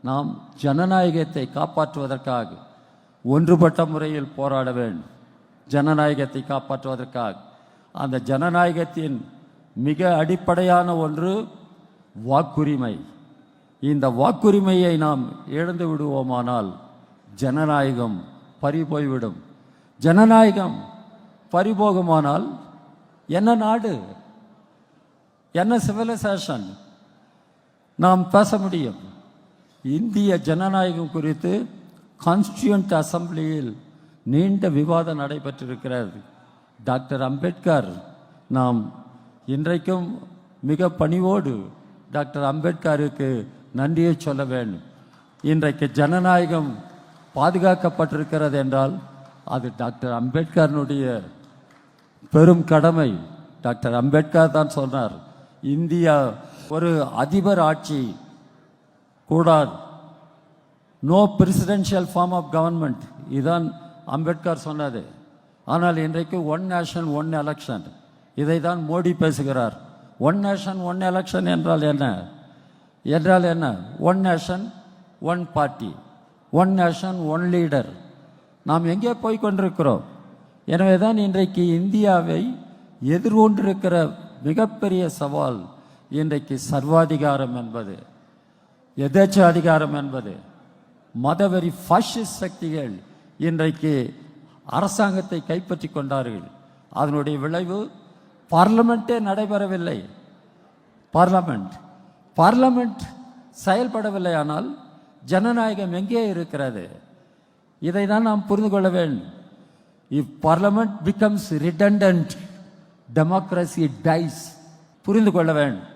நாம் ஜனநாயகத்தை காப்பாற்றுவதற்காக ஒன்றுபட்ட முறையில் போராட வேண்டும். ஜனநாயகத்தை காப்பாற்றுவதற்காக அந்த ஜனநாயகத்தின் மிக அடிப்படையான ஒன்று வாக்குரிமை. இந்த வாக்குரிமையை நாம் இழந்து விடுவோமானால் ஜனநாயகம் பறிபோய்விடும். ஜனநாயகம் பறிபோகுமானால் என்ன நாடு, என்ன சிவிலைசேஷன் நாம் பேச முடியும்? இந்திய ஜனநாயகம் குறித்து கான்ஸ்டியூண்ட் அசம்பிளியில் நீண்ட விவாதம் நடைபெற்றிருக்கிறது. டாக்டர் அம்பேத்கர், நாம் இன்றைக்கும் மிக பணிவோடு டாக்டர் அம்பேத்கருக்கு நன்றியை சொல்ல வேண்டும். இன்றைக்கு ஜனநாயகம் பாதுகாக்கப்பட்டிருக்கிறது என்றால் அது டாக்டர் அம்பேத்கருடைய பெரும் கடமை. டாக்டர் அம்பேத்கர் தான் சொன்னார், இந்தியா ஒரு அதிபர் ஆட்சி கூடாது, no presidential form of government. இதுதான் அம்பேத்கர் சொன்னது. ஆனால் இன்றைக்கு ஒன் நேஷன் ஒன் எலெக்ஷன், இதை தான் மோடி பேசுகிறார். ஒன் நேஷன் ஒன் எலெக்ஷன் என்றால் என்ன? One nation one party, one nation one leader. நாம் எங்கே போய் கொண்டிருக்கிறோம்? எனவே தான் இன்றைக்கு இந்தியாவை எதிர்கொண்டிருக்கிற மிகப்பெரிய சவால் இன்றைக்கு சர்வாதிகாரம் என்பது, எதேச்ச அதிகாரம் என்பது. மதவெறி ஃபாசிஸ்ட் சக்திகள் இன்றைக்கு அரசாங்கத்தை கைப்பற்றி கொண்டார்கள். அதனுடைய விளைவு பார்லமெண்ட்டே நடைபெறவில்லை. பார்லமெண்ட் செயல்படவில்லை. ஆனால் ஜனநாயகம் எங்கே இருக்கிறது? இதை தான் நாம் புரிந்து கொள்ள வேண்டும். If parliament becomes redundant, democracy dies. புரிந்து கொள்ள வேண்டும்.